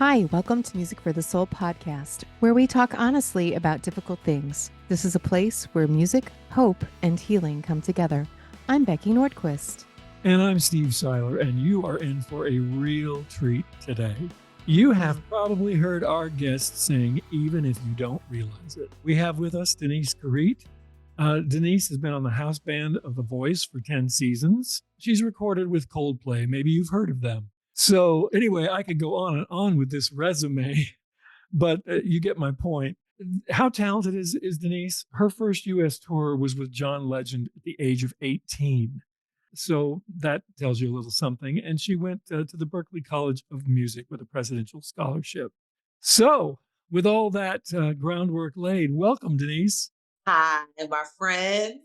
Hi, welcome to Music for the Soul podcast, where we talk honestly about difficult things. This is a place where music, hope, and healing come together. I'm Becky Nordquist. And I'm Steve Seiler, and you are in for a real treat today. You have probably heard our guest sing, even if you don't realize it. We have with us Denise Carite. Denise has been on the house band of The Voice for 10 seasons. She's recorded with Coldplay. Maybe you've heard of them. So anyway, I could go on and on with this resume, but you get my point. How talented is Denise? Her first U.S. tour was with John Legend at the age of 18. So that tells you a little something. And she went to the Berklee College of Music with a presidential scholarship. So with all that groundwork laid, welcome, Denise. Hi, my friend.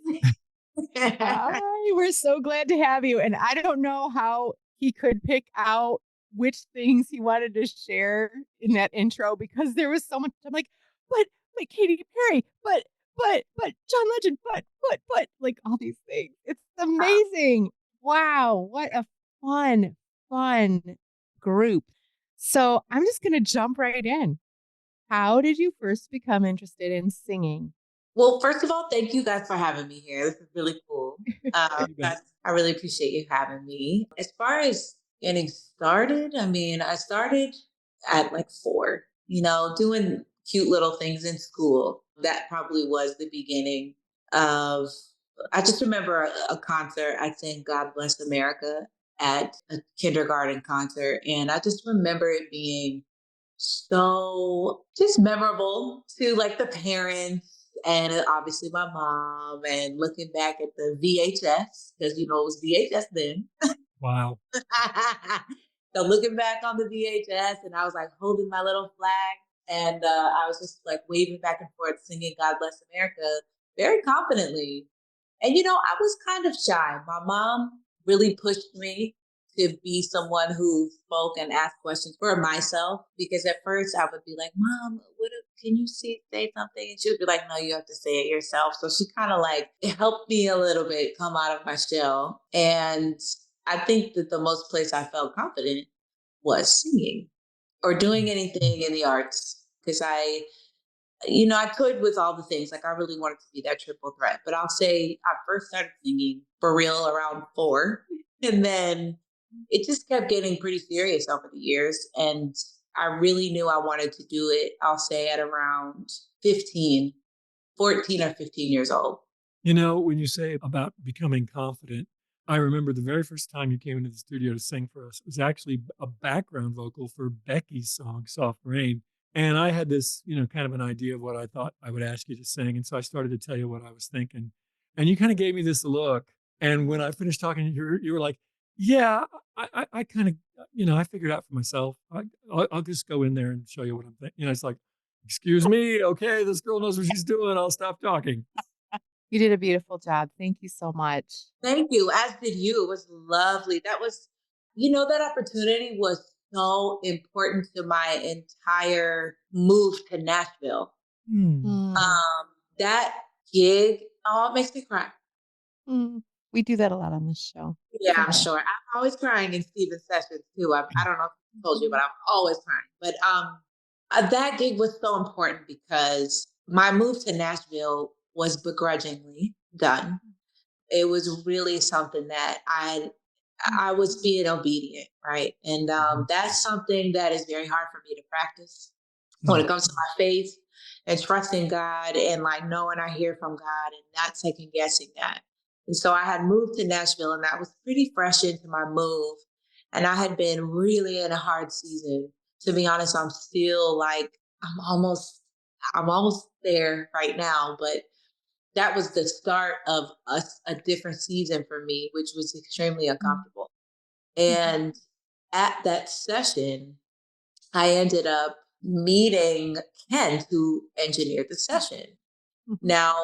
Hi, we're so glad to have you. And I don't know how he could pick out which things he wanted to share in that intro because there was so much. I'm like, but Katy Perry, but John Legend, but like all these things. It's amazing. Wow, what a fun group. So I'm just gonna jump right in. How did you first become interested in singing? Well, first of all, thank you guys for having me here. This is really cool. I really appreciate you having me. As far as getting started, I started at like 4, doing cute little things in school. That probably was the beginning of, I just remember a concert. I sang God Bless America at a kindergarten concert. And I just remember it being so just memorable to like the parents and obviously my mom, and looking back at the VHS, because it was VHS then. Wow. So looking back on the VHS, and I was like holding my little flag, and I was just like waving back and forth, singing God Bless America very confidently. And I was kind of shy. My mom really pushed me to be someone who spoke and asked questions for myself, because at first I would be like, Mom, can you say something? And she would be like, no, you have to say it yourself. So she kind of like, it helped me a little bit come out of my shell. And I think that the most place I felt confident was singing or doing anything in the arts, because I toyed with all the things. Like I really wanted to be that triple threat. But I'll say I first started singing for real around 4. And then it just kept getting pretty serious over the years. And I really knew I wanted to do it, I'll say at around 14 or 15 years old. When you say about becoming confident, I remember the very first time you came into the studio to sing for us, it was actually a background vocal for Becky's song, Soft Rain. And I had this, kind of an idea of what I thought I would ask you to sing. And so I started to tell you what I was thinking. And you kind of gave me this look. And when I finished talking, you were like, yeah, I kind of, I figured out for myself. I'll just go in there and show you what I'm thinking. It's like, excuse me. Okay, this girl knows what she's doing. I'll stop talking. You did a beautiful job. Thank you so much. Thank you. As did you. It was lovely. That was, that opportunity was so important to my entire move to Nashville. That gig, it makes me cry. We do that a lot on this show. Yeah, I'm sure. I'm always crying in Steven's sessions too. I don't know if I told you, but I'm always crying. But that gig was so important because my move to Nashville was begrudgingly done. It was really something that I was being obedient, right? And that's something that is very hard for me to practice when it comes to my faith and trusting God and like knowing I hear from God and not second guessing that. And so I had moved to Nashville, and that was pretty fresh into my move. And I had been really in a hard season. To be honest, I'm still like, I'm almost there right now, but that was the start of a different season for me, which was extremely uncomfortable. And at that session, I ended up meeting Ken, who engineered the session. Now,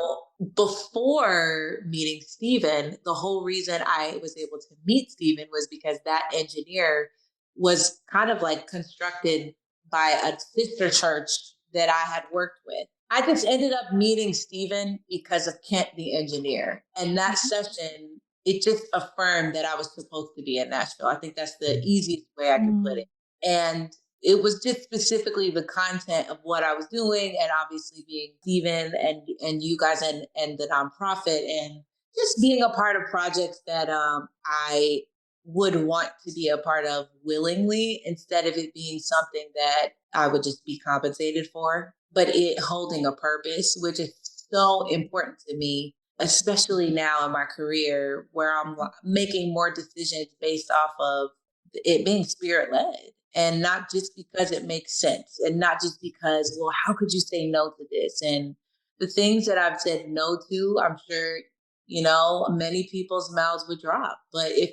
before meeting Steven, the whole reason I was able to meet Steven was because that engineer was kind of like constructed by a sister church that I had worked with. I just ended up meeting Steven because of Kent, the engineer. And that session, it just affirmed that I was supposed to be in Nashville. I think that's the easiest way I can put it. And it was just specifically the content of what I was doing, and obviously being Steven and you guys and the nonprofit, and just being a part of projects that I would want to be a part of willingly, instead of it being something that I would just be compensated for, but it holding a purpose, which is so important to me, especially now in my career where I'm making more decisions based off of it being spirit led, and not just because it makes sense, and not just because, well, how could you say no to this? And the things that I've said no to, I'm sure, many people's mouths would drop. But if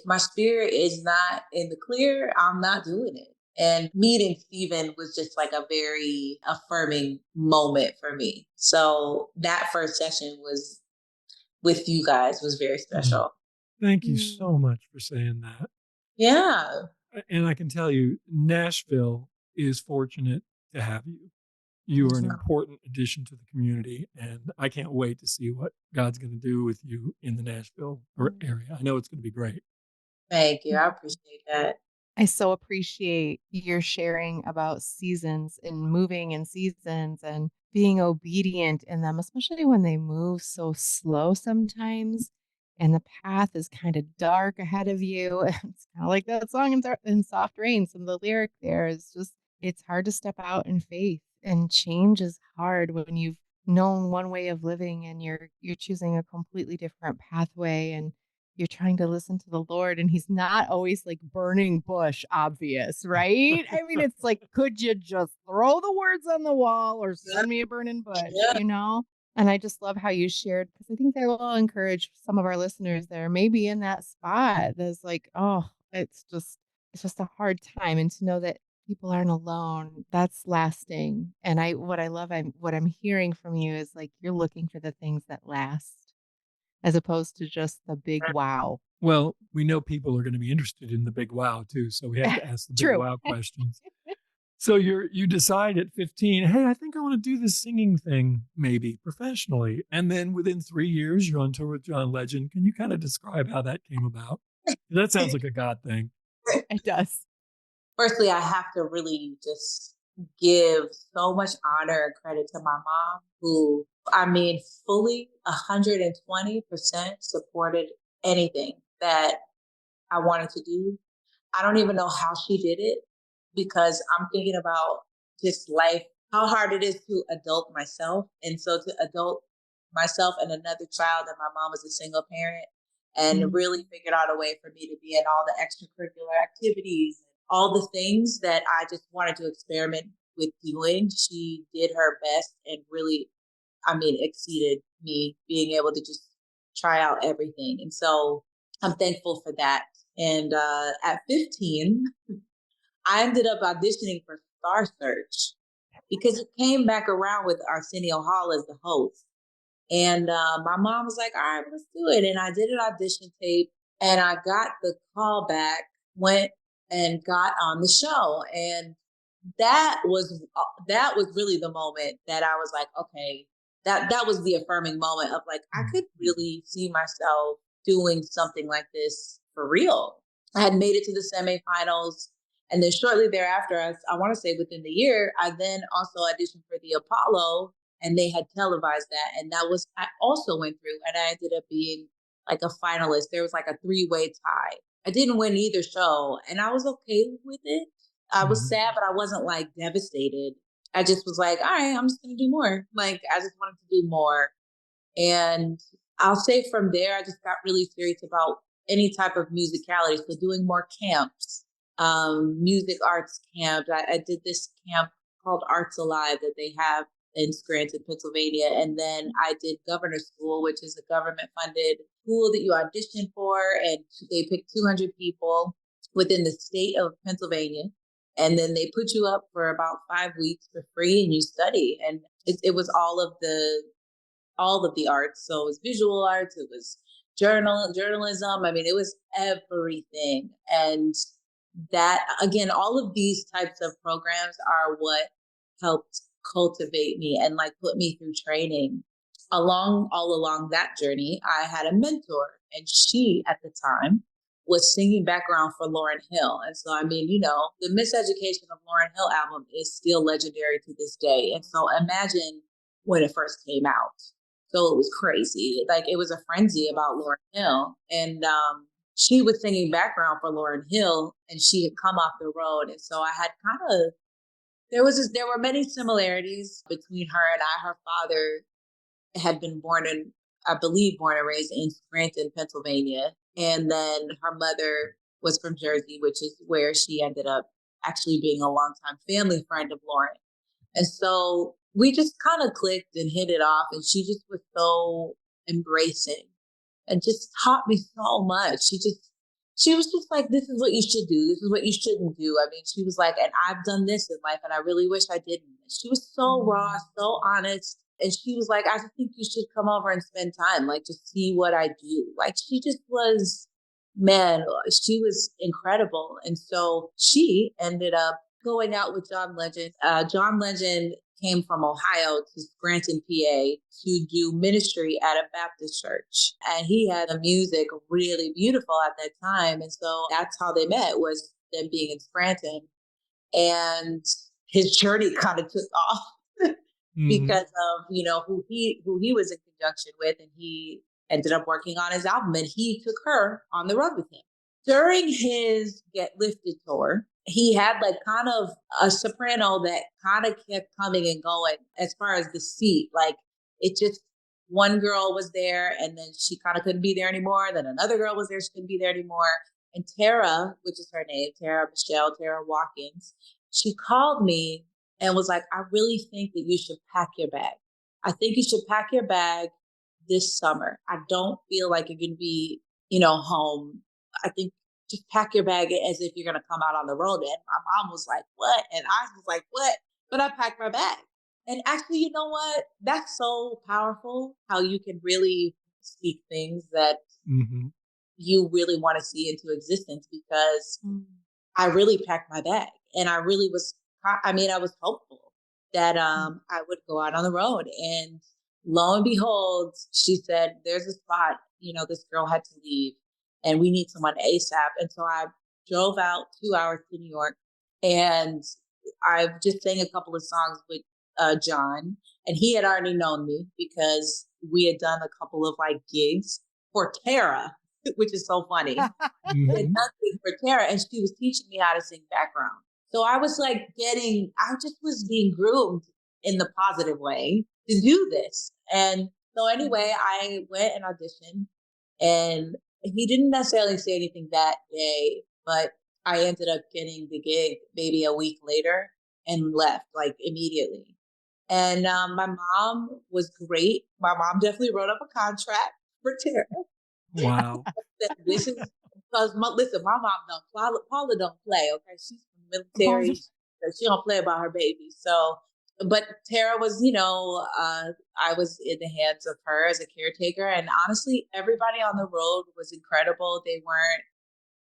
my spirit is not in the clear, I'm not doing it. And meeting Steven was just like a very affirming moment for me. So that first session was with you guys was very special. Thank you so much for saying that. Yeah. And I can tell you, Nashville is fortunate to have you. You are an important addition to the community, and I can't wait to see what God's going to do with you in the Nashville area. I know it's going to be great. Thank you. I appreciate that. I so appreciate your sharing about seasons and moving in seasons and being obedient in them, especially when they move so slow sometimes and the path is kind of dark ahead of you. It's kind of like that song in Soft Rain. Some of the lyric there is just, it's hard to step out in faith, and change is hard when you've known one way of living and you're choosing a completely different pathway, and you're trying to listen to the Lord, and he's not always like burning bush obvious, right? I mean, it's like, could you just throw the words on the wall or send me a burning bush? And I just love how you shared, because I think that will encourage some of our listeners that are maybe in that spot that's like, oh, it's just a hard time. And to know that people aren't alone, that's lasting. And what I love, what I'm hearing from you is like, you're looking for the things that last, as opposed to just the big wow. Well, we know people are going to be interested in the big wow too, so we have to ask the big True. wow questions. So you decide at 15, hey, I think I want to do this singing thing maybe professionally. And then within 3 years, you're on tour with John Legend. Can you kind of describe how that came about? That sounds like a God thing. It does. Firstly, I have to really just give so much honor and credit to my mom, who, I mean, fully 120% supported anything that I wanted to do. I don't even know how she did it, because I'm thinking about just life, how hard it is to adult myself. And so to adult myself and another child, and my mom was a single parent, and really figured out a way for me to be in all the extracurricular activities, all the things that I just wanted to experiment with doing. She did her best and really, I mean, exceeded me being able to just try out everything. And so I'm thankful for that. And at 15, I ended up auditioning for Star Search, because it came back around with Arsenio Hall as the host. And my mom was like, all right, let's do it. And I did an audition tape, and I got the call back, went and got on the show. And that was really the moment that I was like, okay, that was the affirming moment of like, I could really see myself doing something like this for real. I had made it to the semifinals. And then shortly thereafter, I want to say within the year, I then also auditioned for the Apollo, and they had televised that. And I also went through, and I ended up being like a finalist. There was like a 3-way tie. I didn't win either show, and I was okay with it. I was sad, but I wasn't like devastated. I just was like, all right, I'm just going to do more. Like, I just wanted to do more. And I'll say from there, I just got really serious about any type of musicality. So doing more camps, music arts camp. I did this camp called Arts Alive that they have in Scranton, Pennsylvania. And then I did Governor School, which is a government funded school that you audition for. And they pick 200 people within the state of Pennsylvania. And then they put you up for about 5 weeks for free, and you study. And it was all of the arts. So it was visual arts, it was journalism. I mean, it was everything. And that, again, all of these types of programs are what helped cultivate me and like put me through training. All along that journey, I had a mentor, and she at the time was singing background for Lauryn Hill. And so, I mean, you know, the Miseducation of Lauryn Hill album is still legendary to this day. And so imagine when it first came out. So it was crazy. Like it was a frenzy about Lauryn Hill. And she was singing background for Lauryn Hill and she had come off the road. And so I had kind of, there were many similarities between her and I. Her father had been born and raised in Scranton, Pennsylvania. And then her mother was from Jersey, which is where she ended up actually being a longtime family friend of Lauryn. And so we just kind of clicked and hit it off. And she just was so embracing and just taught me so much. She was just like, this is what you should do. This is what you shouldn't do. I mean, she was like, and I've done this in life and I really wish I didn't. She was so raw, so honest. And she was like, I just think you should come over and spend time, like just see what I do. Like she just was, man, she was incredible. And so she ended up going out with John Legend. John Legend came from Ohio to Scranton, PA to do ministry at a Baptist church. And he had the music really beautiful at that time. And so that's how they met, was them being in Scranton. And his journey kind of took off because of, you know, who he was in conjunction with. And he ended up working on his album and he took her on the road with him. During his Get Lifted tour, he had like kind of a soprano that kind of kept coming and going as far as the seat. Like it just, one girl was there and then she kind of couldn't be there anymore. Then another girl was there, she couldn't be there anymore. And Tara, which is her name, Tara Watkins, she called me and was like, I really think that you should pack your bag. I think you should pack your bag this summer. I don't feel like you're going to be, you know, home. I think just pack your bag as if you're going to come out on the road. And my mom was like, what? And I was like, what? But I packed my bag. And actually, you know what? That's so powerful how you can really speak things that you really want to see into existence, because I really packed my bag and I really was, I was hopeful that I would go out on the road. And lo and behold, she said, there's a spot, you know, this girl had to leave and we need someone ASAP. And so I drove out 2 hours to New York and I just sang a couple of songs with John, and he had already known me because we had done a couple of like gigs for Tara, which is so funny. We had done gigs for Tara and she was teaching me how to sing background. So I was like I just was being groomed in the positive way to do this. And so anyway, I went and auditioned and he didn't necessarily say anything that day, but I ended up getting the gig maybe a week later and left like immediately. And my mom was great. My mom definitely wrote up a contract for Tara. Wow. This is because my mom Paula don't play. Okay, she's from the military. So she don't play about her baby. So, but Tara was, you know, I was in the hands of her as a caretaker, and honestly, everybody on the road was incredible.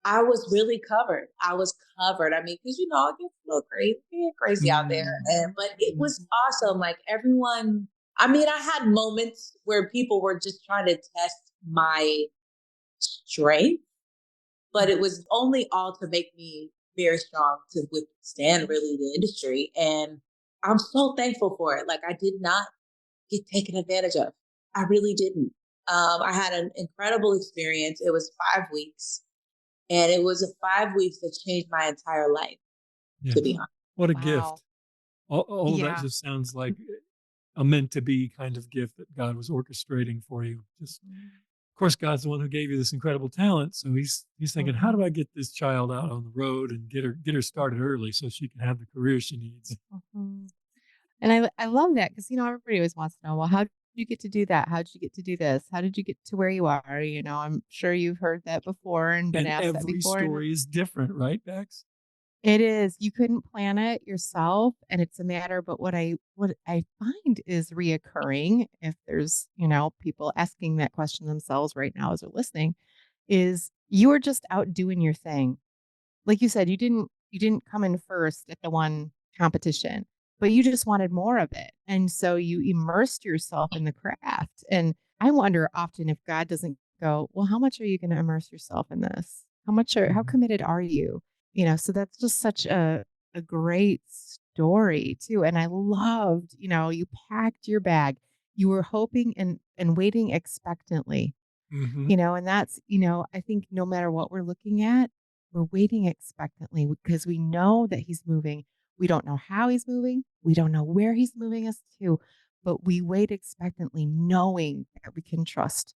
I was really covered. I was covered. I mean, because you know, it gets a little crazy out there, but it was awesome. Like everyone. I mean, I had moments where people were just trying to test my strength, but it was only all to make me very strong to withstand really the industry. And I'm so thankful for it. Like I did not get taken advantage of. I really didn't. I had an incredible experience. It was 5 weeks, and it was 5 weeks that changed my entire life, to be honest. What a gift. All of that just sounds like a meant to be kind of gift that God was orchestrating for you. Just, of course, God's the one who gave you this incredible talent. So he's thinking, how do I get this child out on the road and get her started early so she can have the career she needs? And I love that because, you know, everybody always wants to know, well, how did you get to do that? How did you get to do this? How did you get to where you are? You know, I'm sure you've heard that before and been asked that before. Every story is different, right, Bex? It is. You couldn't plan it yourself, and it's a matter. But what I find is reoccurring, if there's, you know, people asking that question themselves right now as they're listening, is you were just out doing your thing. Like you said, you didn't come in first at the one competition, but you just wanted more of it, and so you immersed yourself in the craft. And I wonder often if God doesn't go, well, how much are you going to immerse yourself in this? How Mhm. committed are you? So that's just such a great story too. And I loved, you packed your bag. You were hoping and waiting expectantly, Mhm. and that's, I think no matter what we're looking at, we're waiting expectantly because we know that he's moving. We don't know how he's moving. We don't know where he's moving us to, but we wait expectantly, knowing that we can trust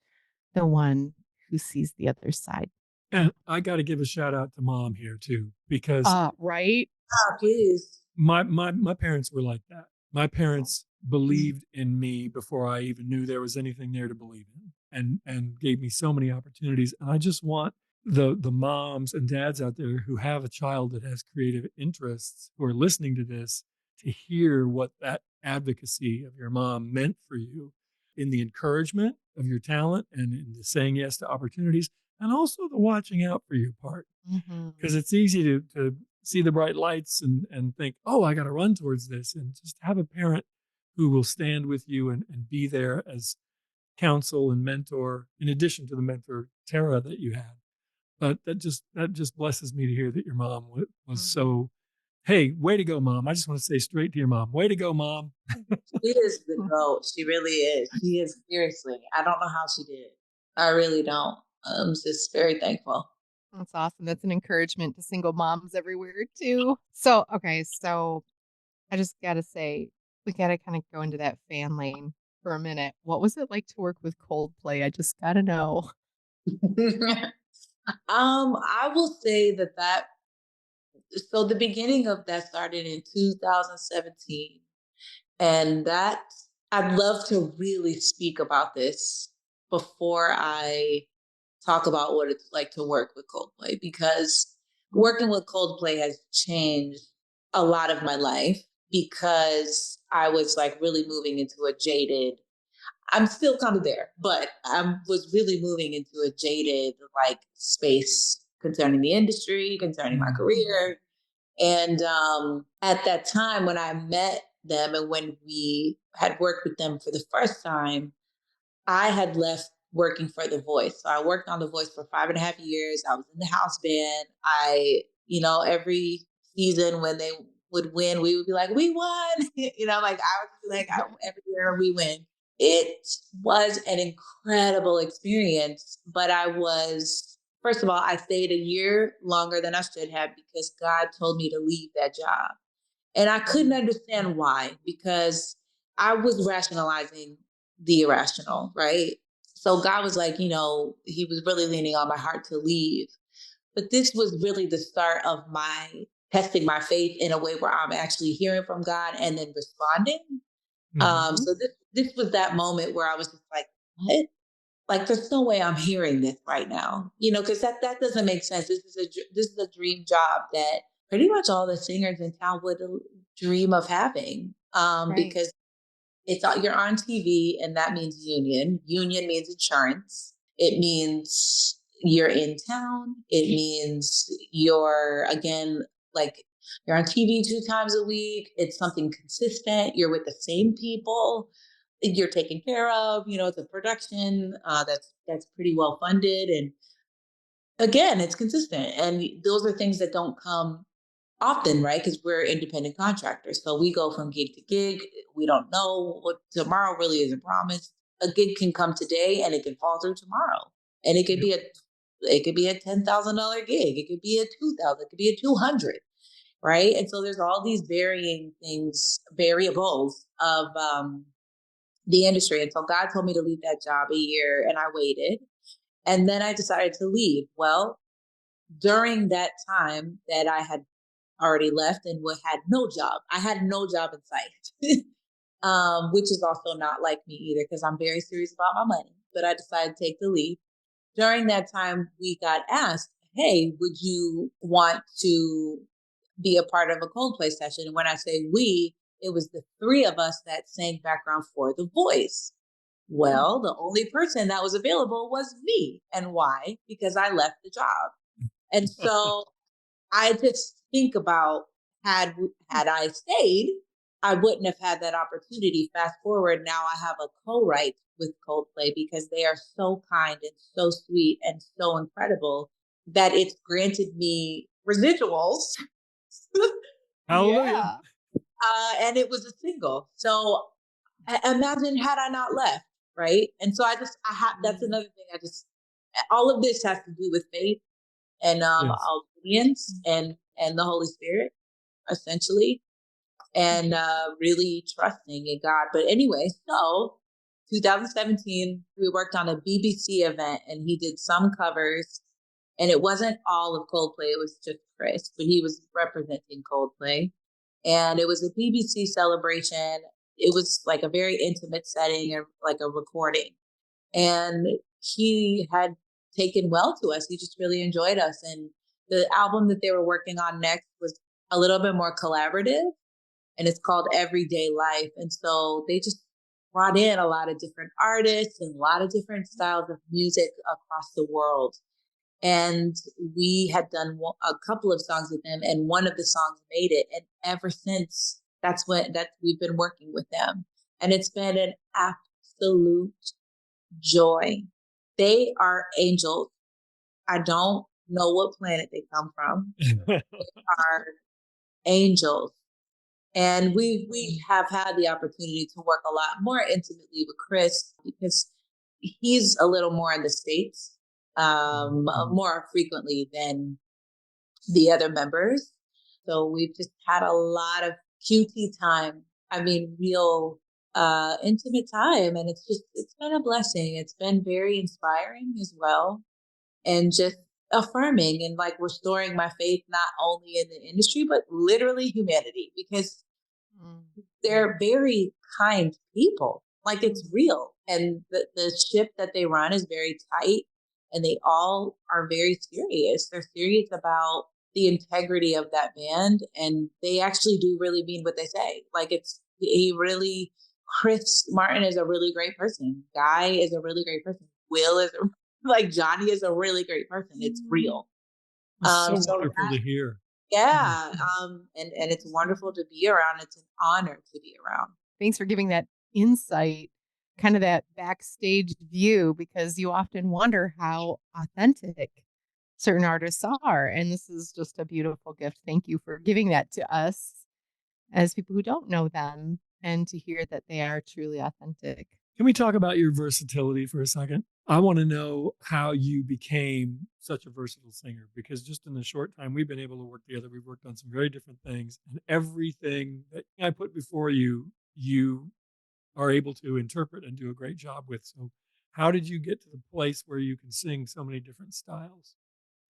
the one who sees the other side. And I gotta give a shout out to mom here too, because Right? Oh, please. my parents were like that. My parents Mhm. believed in me before I even knew there was anything there to believe in, and gave me so many opportunities. And I just want the moms and dads out there who have a child that has creative interests who are listening to this to hear what that advocacy of your mom meant for you in the encouragement of your talent and in the saying yes to opportunities and also the watching out for you part. Mhm. Because it's easy to see the bright lights and think, oh, I got to run towards this. And just have a parent who will stand with you and be there as counsel and mentor, in addition to the mentor Tara that you had. But that just blesses me to hear that your mom was Mhm. so. Hey, way to go, mom! I just want to say straight to your mom, way to go, mom! She is the GOAT. She really is. She is, seriously. I don't know how she did it. I really don't. I'm just very thankful. That's awesome. That's an encouragement to single moms everywhere too. So I just gotta say, we gotta kind of go into that fan lane for a minute. What was it like to work with Coldplay? I just gotta know. I will say that so the beginning of that started in 2017. And that I'd love to really speak about this before I talk about what it's like to work with Coldplay, because working with Coldplay has changed a lot of my life because I was like really moving into a jaded, I'm still kind of there, but I was really moving into a jaded like space concerning the industry, concerning my Mm, career. And at that time, when I met them and when we had worked with them for the first time, I had left working for The Voice. So I worked on The Voice for 5.5 years. I was in the house band. Every season when they would win, we would be like, we won. Like I would be like, every year we win. It was an incredible experience, but first of all, I stayed a year longer than I should have because God told me to leave that job. And I couldn't Mhm. understand why, because I was rationalizing the irrational, right? So God was like, He was really leaning on my heart to leave. But this was really the start of my testing my faith in a way where I'm actually hearing from God and then responding. mhm. So this was that moment where I was just like, what? Like, there's no way I'm hearing this right now, because that doesn't make sense. This is a dream job that pretty much all the singers in town would dream of having, Right. because you're on TV, and that means union. Union means insurance. It means you're in town. It means you're again like you're on TV 2 times a week. It's something consistent. You're with the same people. You're taken care of. It's a production that's pretty well funded, and again, it's consistent. And those are things that don't come often, right? Because we're independent contractors. So we go from gig to gig. We don't know what tomorrow really isn't promised. A gig can come today and it can fall through tomorrow. And Yep. it could be a $10,000 gig. It could be a 2,000, it could be a 200, right? And so there's all these varying things, variables of the industry. And so God told me to leave that job a year, and I waited. And then I decided to leave. Well, during that time that I had already left and had no job. I had no job in sight, which is also not like me either because I'm very serious about my money. But I decided to take the leave. During that time, we got asked, hey, would you want to be a part of a Coldplay session? And when I say we, it was the three of us that sang background for The Voice. Hmm. Well, the only person that was available was me. And why? Because I left the job. And so I just think about had I stayed, I wouldn't have had that opportunity. Fast forward, now I have a co-write with Coldplay because they are so kind and so sweet and so incredible that it's granted me residuals. Hallelujah. Yeah. And it was a single. So imagine had I not left, right? And so that's another thing. All of this has to do with faith and Yes. obedience and the Holy Spirit, essentially, and really trusting in God. But anyway, so 2017, we worked on a BBC event, and he did some covers, and it wasn't all of Coldplay. It was just Chris, but he was representing Coldplay, and it was a BBC celebration. It was like a very intimate setting, or like a recording, and he had taken well to us. He just really enjoyed us, and the album that they were working on next was a little bit more collaborative, and it's called Everyday Life. And so they just brought in a lot of different artists and a lot of different styles of music across the world. And we had done a couple of songs with them, and one of the songs made it. And ever since, we've been working with them, and it's been an absolute joy. They are angels. I don't know what planet they come from. They are angels. And we have had the opportunity to work a lot more intimately with Chris, because he's a little more in the States, more frequently than the other members. So we've just had a lot of QT time. I mean, real intimate time. And it's been a blessing. It's been very inspiring as well. And just affirming and like restoring my faith, not only in the industry, but literally humanity, because they're very kind people. Like, it's real. And the ship that they run is very tight, and they all are very serious. They're serious about the integrity of that band, and they actually do really mean what they say. Like, Chris Martin is a really great person. Guy is a really great person. Will is like Johnny is a really great person. It's real. It's so wonderful to hear. Yeah. And it's wonderful to be around. It's an honor to be around. Thanks for giving that insight, kind of that backstage view, because you often wonder how authentic certain artists are. And this is just a beautiful gift. Thank you for giving that to us as people who don't know them, and to hear that they are truly authentic. Can we talk about your versatility for a second? I want to know how you became such a versatile singer, because just in the short time we've been able to work together, we've worked on some very different things, and everything that I put before you, you are able to interpret and do a great job with. So how did you get to the place where you can sing so many different styles?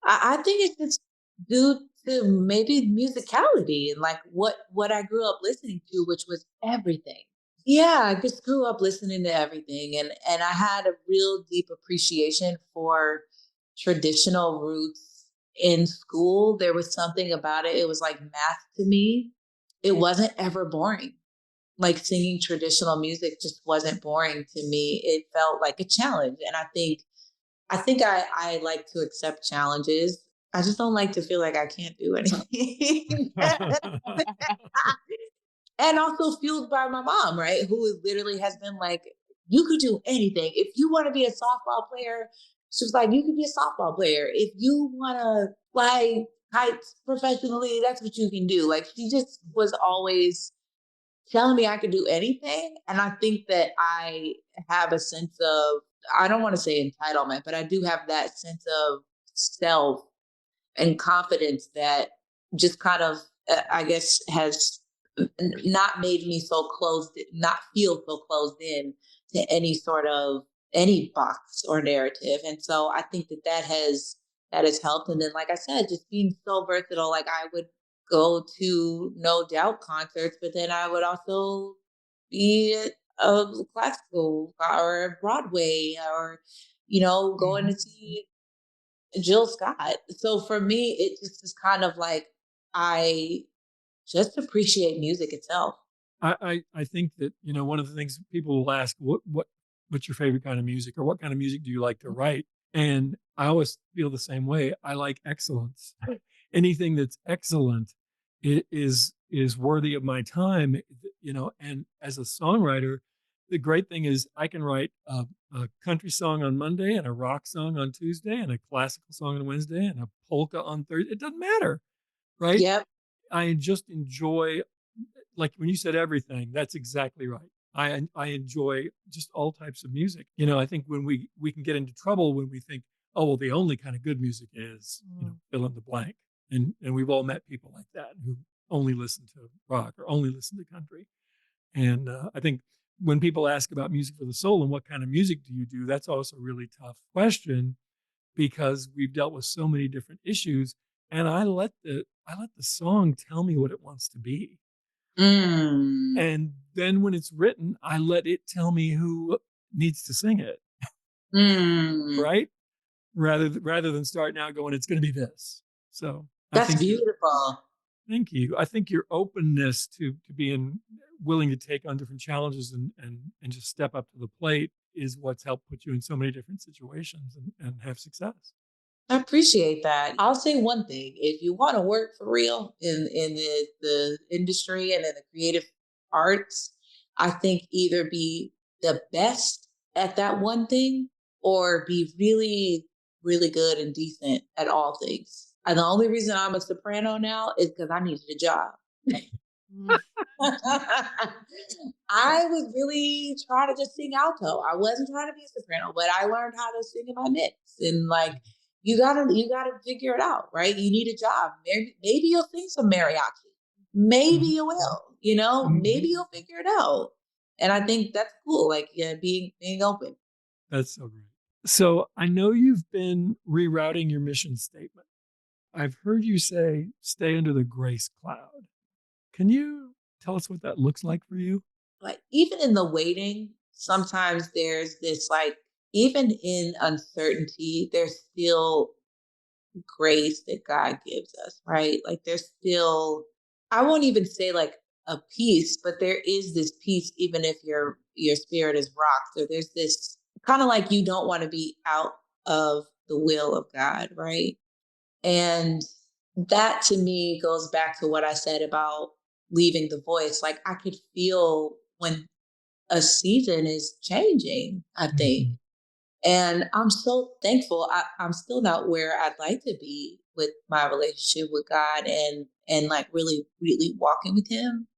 I think it's just due to maybe musicality and like what I grew up listening to, which was everything. Yeah, I just grew up listening to everything, and I had a real deep appreciation for traditional roots in school. There was something about it. It was like math to me. It wasn't ever boring. Like, singing traditional music just wasn't boring to me. It felt like a challenge. And I like to accept challenges. I just don't like to feel like I can't do anything. And also fueled by my mom, right? Who literally has been like, you could do anything. If you want to be a softball player, she was like, you could be a softball player. If you want to fly kites professionally, that's what you can do. Like, she just was always telling me I could do anything. And I think that I have a sense of, I don't want to say entitlement, but I do have that sense of self and confidence that just kind of, I guess, has not made me not feel so closed in to any box or narrative. And so I think that has helped. And then, like I said, just being so versatile, like I would go to No Doubt concerts, but then I would also be at a classical or Broadway, or, going to see Jill Scott. So for me, it just is kind of like, I just appreciate music itself. I think that, one of the things people will ask, what's your favorite kind of music, or what kind of music do you like to write? And I always feel the same way. I like excellence. Anything that's excellent is worthy of my time, and as a songwriter, the great thing is I can write a country song on Monday and a rock song on Tuesday and a classical song on Wednesday and a polka on Thursday. It doesn't matter, right? Yep. I just enjoy, like when you said everything, that's exactly right. I enjoy just all types of music. I think when we can get into trouble when we think, oh, well, the only kind of good music is, fill in the blank. And we've all met people like that who only listen to rock or only listen to country. And I think when people ask about music for the soul and what kind of music do you do, that's also a really tough question because we've dealt with so many different issues. And I let the song tell me what it wants to be. Mm. And then when it's written, I let it tell me who needs to sing it. Mm. Right? Rather than starting out going, it's going to be this. So That's beautiful. Thank you. I think your openness to being willing to take on different challenges and just step up to the plate is what's helped put you in so many different situations and have success. I appreciate that. I'll say one thing. If you want to work for real in the industry and in the creative arts, I think either be the best at that one thing or be really, really good and decent at all things. And the only reason I'm a soprano now is because I needed a job. I was really trying to just sing alto. I wasn't trying to be a soprano, but I learned how to sing in my mix. And like, you gotta figure it out, right? You need a job. Maybe you'll sing some mariachi. Maybe you will. Maybe you'll figure it out. And I think that's cool. Like, yeah, being open. That's so great. So I know you've been rerouting your mission statement. I've heard you say, "Stay under the grace cloud." Can you tell us what that looks like for you? Like even in the waiting, sometimes there's this like, even in uncertainty, there's still grace that God gives us, right? Like there's still, I won't even say like a peace, but there is this peace even if your spirit is rocked, or there's this kind of like you don't want to be out of the will of God, right? And that to me goes back to what I said about leaving the voice. Like I could feel when a season is changing, I think. And I'm so thankful. I'm still not where I'd like to be with my relationship with God and like really, really walking with him.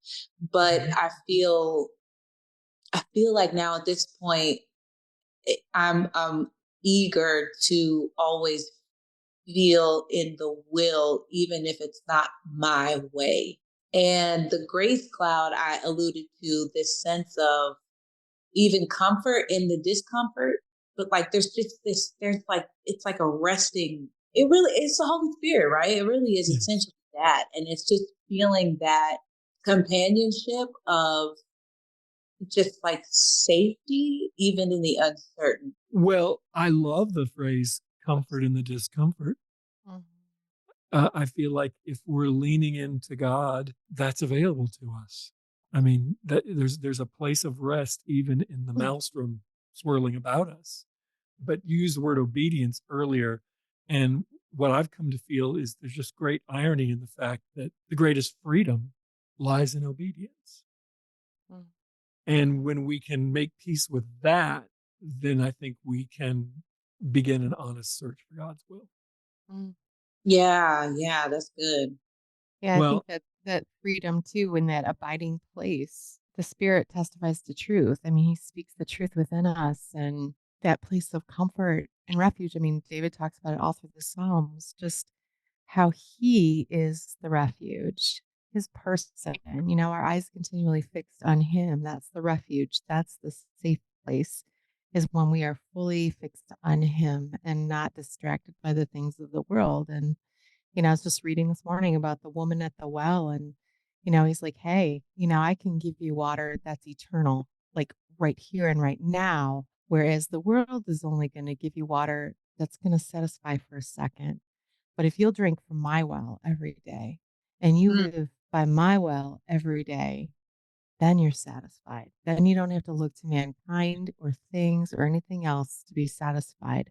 But I feel like now at this point, I'm eager to always feel in the will, even if it's not my way. And the grace cloud, I alluded to this sense of even comfort in the discomfort, but like there's just this, there's like, it's like a resting. It really is the Holy Spirit, right? It really is essentially that. And it's just feeling that companionship of just like safety, even in the uncertain. Well, I love the phrase comfort in the discomfort. I feel like if we're leaning into God, that's available to us. I mean, that there's a place of rest even in the maelstrom swirling about us. But you used the word obedience earlier, and what I've come to feel is there's just great irony in the fact that the greatest freedom lies in obedience. And when we can make peace with that, then I think we can begin an honest search for God's will. Yeah, that's good. Yeah, I Well, think that freedom too in that abiding place. The Spirit testifies to truth. I mean, he speaks the truth within us and that place of comfort and refuge. I mean, David talks about it all through the Psalms, just how he is the refuge, his person. Our eyes continually fixed on him. That's the refuge. That's the safe place, is when we are fully fixed on him and not distracted by the things of the world. And I was just reading this morning about the woman at the well, and, he's like, hey, I can give you water that's eternal, like right here and right now. Whereas the world is only going to give you water that's going to satisfy for a second. But if you'll drink from my well every day and you live by my well every day, then you're satisfied. Then you don't have to look to mankind or things or anything else to be satisfied,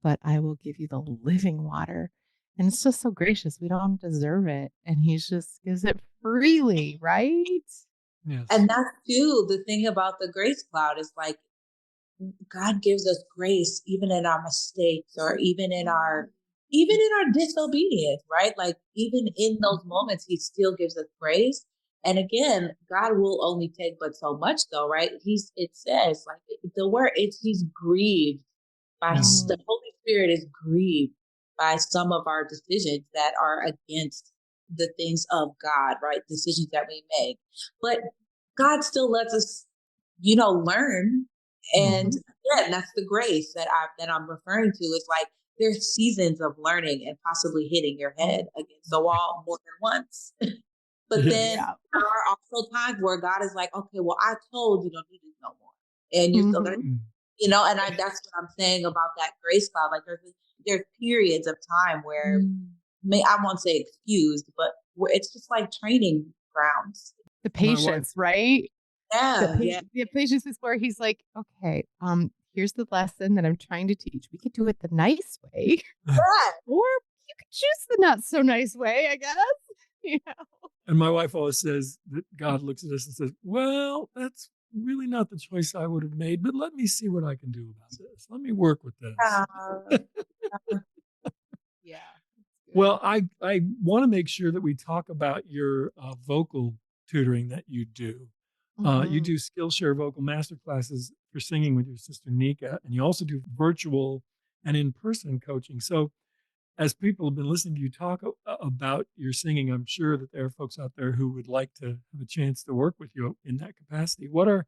but I will give you the living water. And it's just so gracious. We don't deserve it. And he just gives it freely, right? Yes. And that's too the thing about the grace cloud is like God gives us grace even in our mistakes or even in our disobedience, right? Like even in those moments, he still gives us grace. And again, God will only take but so much though, right? It says like the word it's he's grieved by Mhm. the Holy Spirit is grieved by some of our decisions that are against the things of God, right? Decisions that we make. But God still lets us, learn. And Mhm. again, that's the grace that I'm referring to. Is like there's seasons of learning and possibly hitting your head against the wall more than once. But then Yes. Yeah. there are also times where God is like, okay, well, I told you don't do this no more. And you're still gonna Mhm. Mm. and that's what I'm saying about that grace cloud. Like there's periods of time where I won't say excused, but where it's just like training grounds. The My wife patience, right? Yeah, yeah, The patience is where he's like, okay, here's the lesson that I'm trying to teach. We could do it the nice way, yeah. or you could choose the not so nice way, I guess. Yeah. and my wife always says that God looks at us and says, "Well, that's really not the choice I would have made, but let me see what I can do about this. Let me work with this." Uh, Yeah. That's Well, good. I want to make sure that we talk about your vocal tutoring that you do. You Mhm. do Skillshare vocal master classes for singing with your sister Nika, and you also do virtual and in-person coaching. So, as people have been listening to you talk about your singing, I'm sure that there are folks out there who would like to have a chance to work with you in that capacity. What are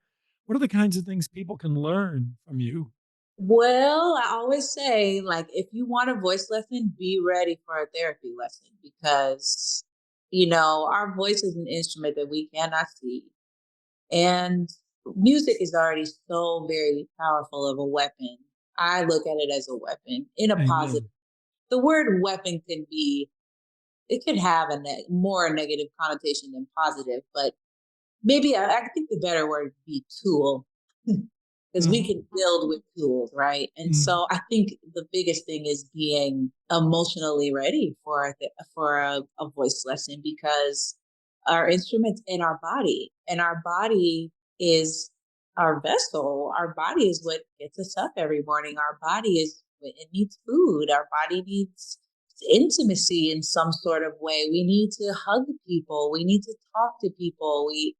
the kinds of things people can learn from you? well, I always say, like, if you want a voice lesson, be ready for a therapy lesson because, our voice is an instrument that we cannot see. And music is already so very powerful of a weapon. I look at it as a weapon in a positive. Amen. The word weapon it could have more negative connotation than positive, but maybe I think the better word would be tool because we Hmm. can build with tools, right? And Hmm. so I think the biggest thing is being emotionally ready for a voice lesson because our instruments in our body, and our body is our vessel. Our body is what gets us up every morning. Our body it needs food. Our body needs intimacy in some sort of way. We need to hug people. We need to talk to people. We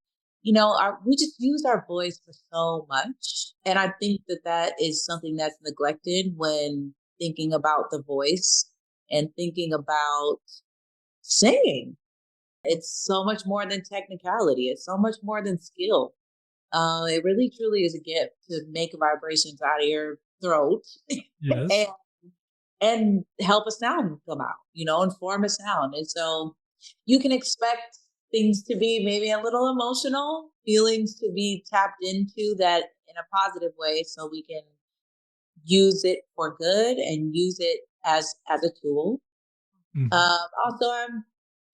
just use our voice for so much. And I think that is something that's neglected when thinking about the voice and thinking about singing. It's so much more than technicality. It's so much more than skill. It really truly is a gift to make vibrations out of your throat Yes. and, and help a sound come out, and form a sound. And so you can expect things to be maybe a little emotional, feelings to be tapped into that in a positive way so we can use it for good and use it as a tool. Hmm. Also, I'm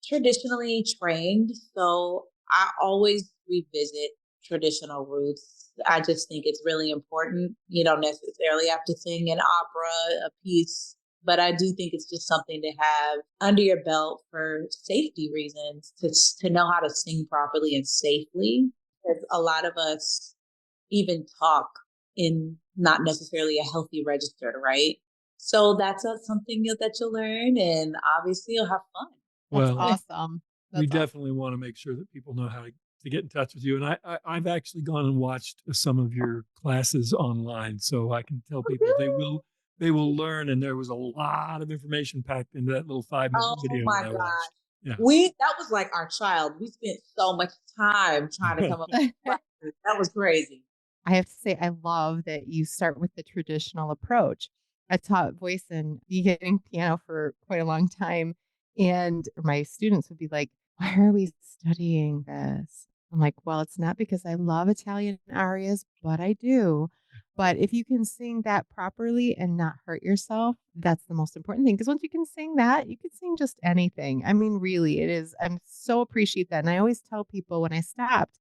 traditionally trained, so I always revisit traditional roots. I just think it's really important. You don't necessarily have to sing an opera, a piece, but I do think it's just something to have under your belt for safety reasons to know how to sing properly and safely. Because a lot of us even talk in not necessarily a healthy register, right? So that's something that you'll learn, and obviously you'll have fun. That's Well, awesome. we That's awesome. definitely want to make sure that people know how to get in touch with you. And I've actually gone and watched some of your classes online, so I can tell people they will learn. And there was a lot of information packed into that little 5 minute Oh video that my I gosh. watched. Yeah. That was like our child. We spent so much time trying to come up with practice. That was crazy. I have to say, I love that you start with the traditional approach. I taught voice and beginning piano for quite a long time. And my students would be like, why are we studying this? I'm like, well, it's not because I love Italian arias, but I do. But if you can sing that properly and not hurt yourself, that's the most important thing. Because once you can sing that, you can sing just anything. I mean, really, it is. I'm so appreciate that. And I always tell people when I stopped,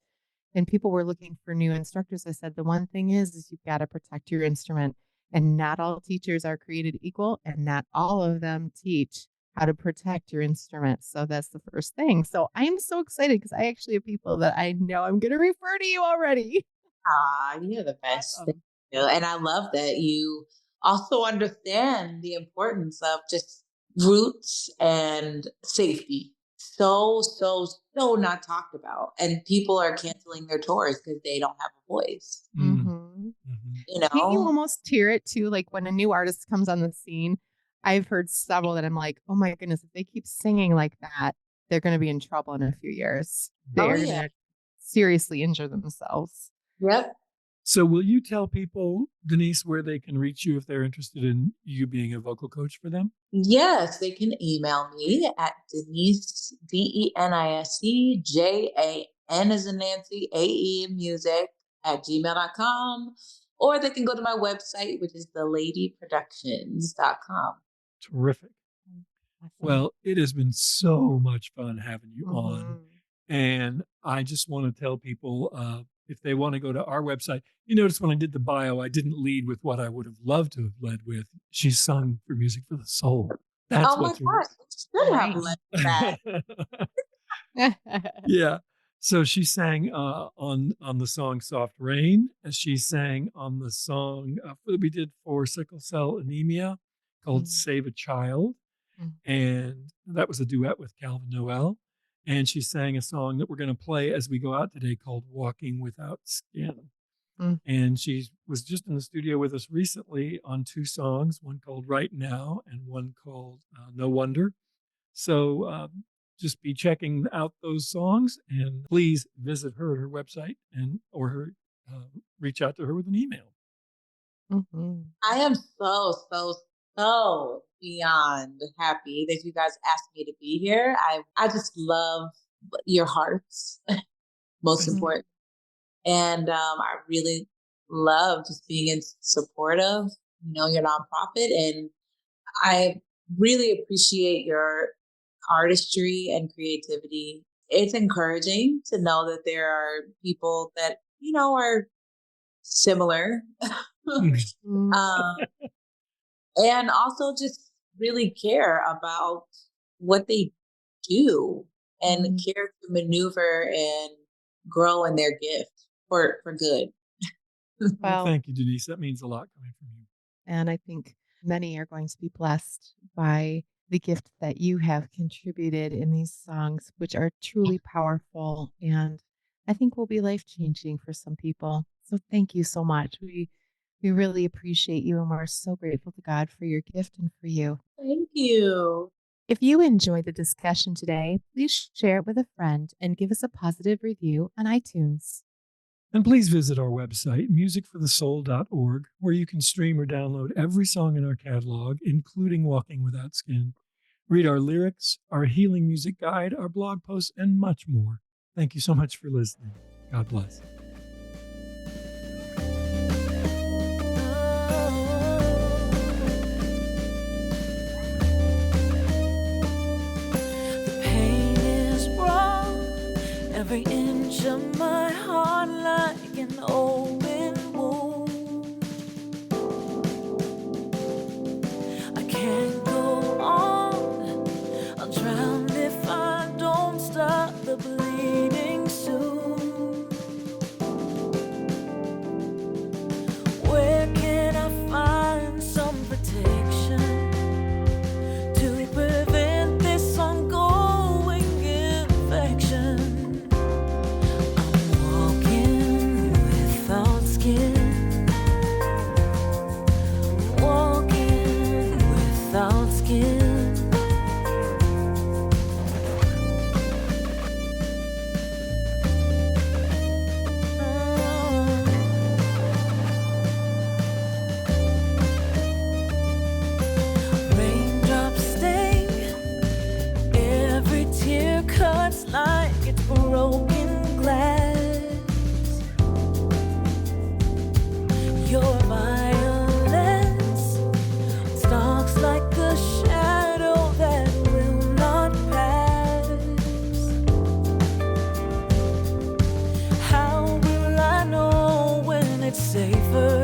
and people were looking for new instructors, I said, the one thing is you've got to protect your instrument. And not all teachers are created equal, and not all of them teach how to protect your instruments. So that's the first thing. So I'm so excited because I actually have people that I know I'm going to refer to you already. Ah, you're the best. Thank Awesome. you. And I love that you also understand the importance of just roots and safety. So not talked about. And people are canceling their tours because they don't have a voice, Mm. Hmm. you Can't you know? almost hear it too? Like when a new artist comes on the scene, I've heard several that I'm like, oh my goodness, if they keep singing like that, they're going to be in trouble in a few years. Oh, They're going yeah. to seriously injure themselves. Yep. So will you tell people, Denise, where they can reach you if they're interested in you being a vocal coach for them? Yes, they can email me at Denise, DENISE, JAN as in Nancy, AE in music at gmail.com. Or they can go to my website, which is theladyproductions.com. Terrific. Awesome. Well, it has been so much fun having you on. Mhm. And I just want to tell people if they want to go to our website, you notice when I did the bio, I didn't lead with what I would have loved to have led with. She's sung for Music for the Soul. That's Oh my what's gosh, you should have led with that. Yeah. So she sang on the song "Soft Rain." She sang on the song that we did for sickle cell anemia called Mm. "Save a Child," Mm. and that was a duet with Calvin Noel. And she sang a song that we're going to play as we go out today called "Walking Without Skin." Mm. And she was just in the studio with us recently on two songs, one called "Right Now" and one called "No Wonder." So just be checking out those songs, and please visit her at her website or her reach out to her with an email. Mhm. I am so beyond happy that you guys asked me to be here. I just love your hearts, most Mhm. important. And I really love just being in support of, your nonprofit. And I really appreciate your artistry and creativity. It's encouraging to know that there are people that, are similar. Mm. um, and also just really care about what they do and Mhm. care to maneuver and grow in their gift for good. Well, Well, thank you, Denise. That means a lot coming from you. and I think many are going to be blessed by the gift that you have contributed in these songs, which are truly powerful and I think will be life changing for some people. So thank you so much. We really appreciate you and we're so grateful to God for your gift and for you. Thank you. If you enjoyed the discussion today, please share it with a friend and give us a positive review on iTunes. And please visit our website, musicforthesoul.org, where you can stream or download every song in our catalog, including Walking Without Skin. Read our lyrics, our healing music guide, our blog posts, and much more. Thank you so much for listening. God bless. The pain is raw, every inch of my heart like an open wound. I can't go on, I'll drown if I don't stop the bleeding soon. Where can I find some protection to prevent this ongoing infection? I'm walking without skin, walking without skin. Raindrops sting, every tear cuts like it's broken glass. Your violence stalks like a shadow that will not pass. How will I know when it's safer